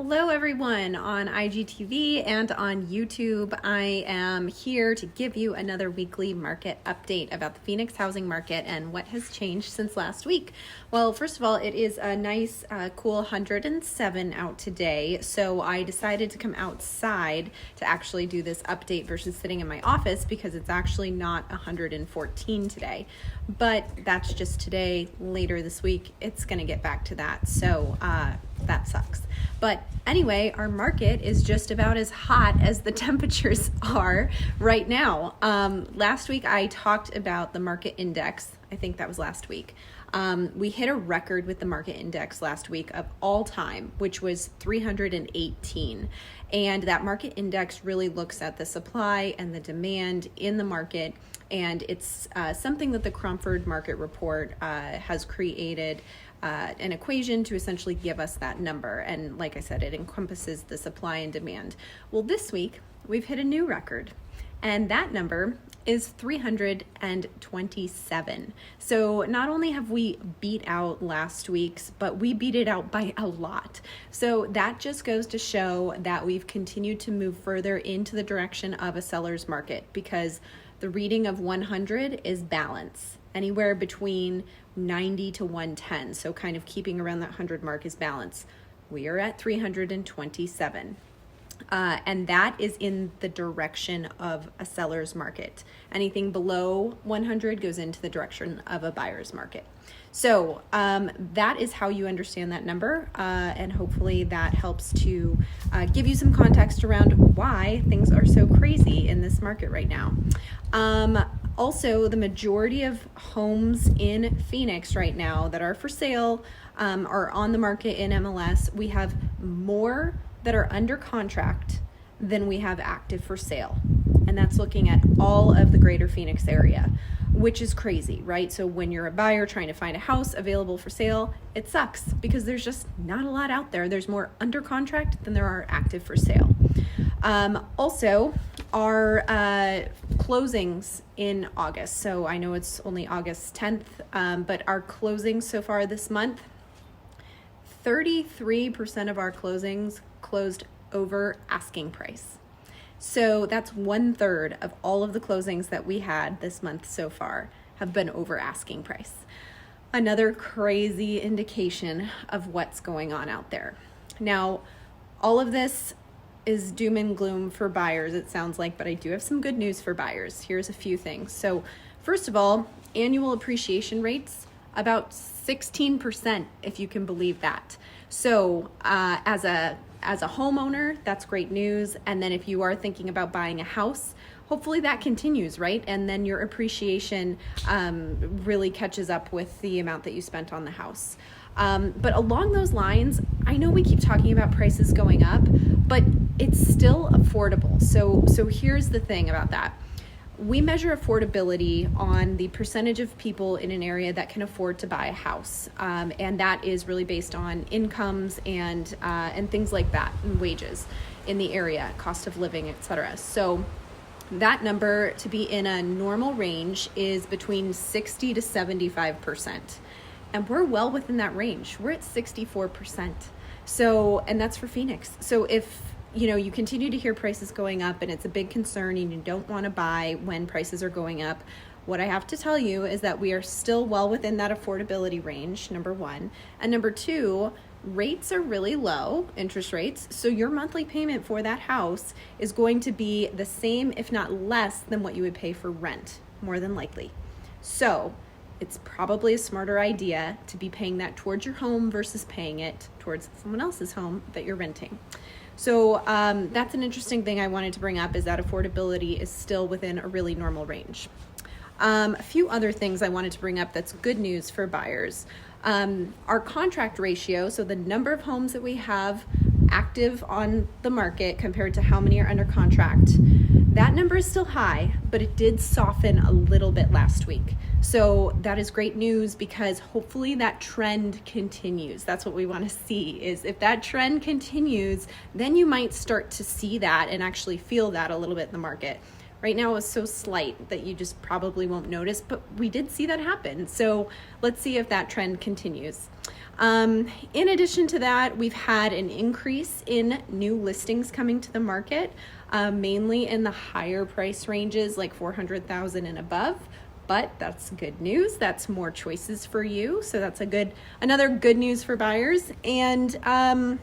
Hello everyone on IGTV and on YouTube. I am here to give you another weekly market update about the Phoenix housing market and what has changed since last week. Well, first of all, it is a nice, cool 107 out today, so I decided to come outside to actually do this update versus sitting in my office because it's actually not 114 today. But that's just today. Later this week, it's going to get back to that, so that sucks. But anyway, our market is just about as hot as the temperatures are right now. Last week I talked about the market index. I think that was last week. We hit a record with the market index last week of all time, which was 318. And that market index really looks at the supply and the demand in the market. And it's something that the Cromford Market Report has created an equation to essentially give us that number. And like I said, it encompasses the supply and demand. Well, this week we've hit a new record, and that number is 327. So not only have we beat out last week's, but we beat it out by a lot. So that just goes to show that we've continued to move further into the direction of a seller's market, because the reading of 100 is balance. Anywhere between 90 to 110, so kind of keeping around that 100 mark is balance. We are at 327. And that is in the direction of a seller's market. Anything below 100 goes into the direction of a buyer's market. So that is how you understand that number, and hopefully that helps to give you some context around why things are so crazy in this market right now. Also, the majority of homes in Phoenix right now that are for sale are on the market in MLS. We have more that are under contract than we have active for sale. And that's looking at all of the greater Phoenix area, which is crazy, right? So when you're a buyer trying to find a house available for sale, it sucks because there's just not a lot out there. There's more under contract than there are active for sale. Also, our closings in August. So I know it's only August 10th, but our closings so far this month, 33% of our closings closed over asking price. So that's 1/3 of all of the closings that we had this month so far have been over asking price. Another crazy indication of what's going on out there. Now, all of this is doom and gloom for buyers, it sounds like, but I do have some good news for buyers. Here's a few things. So first of all, annual appreciation rates, about 16%, if you can believe that. So as a homeowner, that's great news. And then if you are thinking about buying a house, hopefully that continues, right? And then your appreciation really catches up with the amount that you spent on the house. But along those lines, I know we keep talking about prices going up, but it's still affordable. So here's the thing about that. We measure affordability on the percentage of people in an area that can afford to buy a house. And that is really based on incomes and things like that, and wages in the area, cost of living, etc. So that number to be in a normal range is between 60 to 75%. And we're well within that range. We're at 64%. So, and that's for Phoenix. So if you continue to hear prices going up and it's a big concern and you don't want to buy when prices are going up, what I have to tell you is that we are still well within that affordability range, number one. And number two, rates are really low, interest rates. So your monthly payment for that house is going to be the same, if not less, than what you would pay for rent, more than likely. So it's probably a smarter idea to be paying that towards your home versus paying it towards someone else's home that you're renting. So that's an interesting thing I wanted to bring up, is that affordability is still within a really normal range. A few other things I wanted to bring up that's good news for buyers. Our contract ratio, so the number of homes that we have active on the market compared to how many are under contract, that number is still high, but it did soften a little bit last week. So that is great news, because hopefully that trend continues. That's what we want to see, is if that trend continues, then you might start to see that and actually feel that a little bit in the market. Right now it's so slight that you just probably won't notice, but we did see that happen. So let's see if that trend continues. In addition to that, we've had an increase in new listings coming to the market, mainly in the higher price ranges like 400,000 and above. But that's good news. That's more choices for you. So that's another good news for buyers. And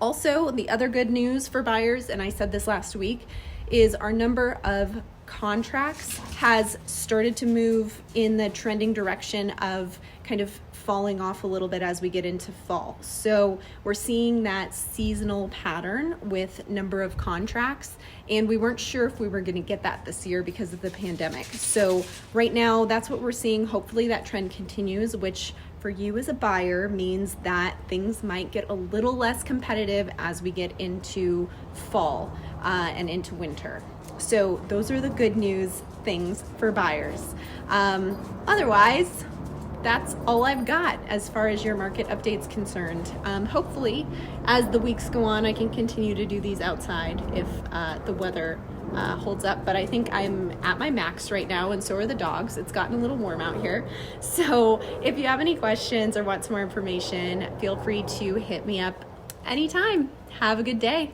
also the other good news for buyers, and I said this last week, is our number of contracts has started to move in the trending direction of kind of falling off a little bit as we get into fall. So we're seeing that seasonal pattern with number of contracts, and we weren't sure if we were going to get that this year because of the pandemic. So right now that's what we're seeing. Hopefully that trend continues, which for you as a buyer means that things might get a little less competitive as we get into fall and into winter. So those are the good news things for buyers. Otherwise, that's all I've got as far as your market updates concerned. Hopefully, as the weeks go on, I can continue to do these outside if the weather holds up. But I think I'm at my max right now, and so are the dogs. It's gotten a little warm out here. So if you have any questions or want some more information, feel free to hit me up anytime. Have a good day.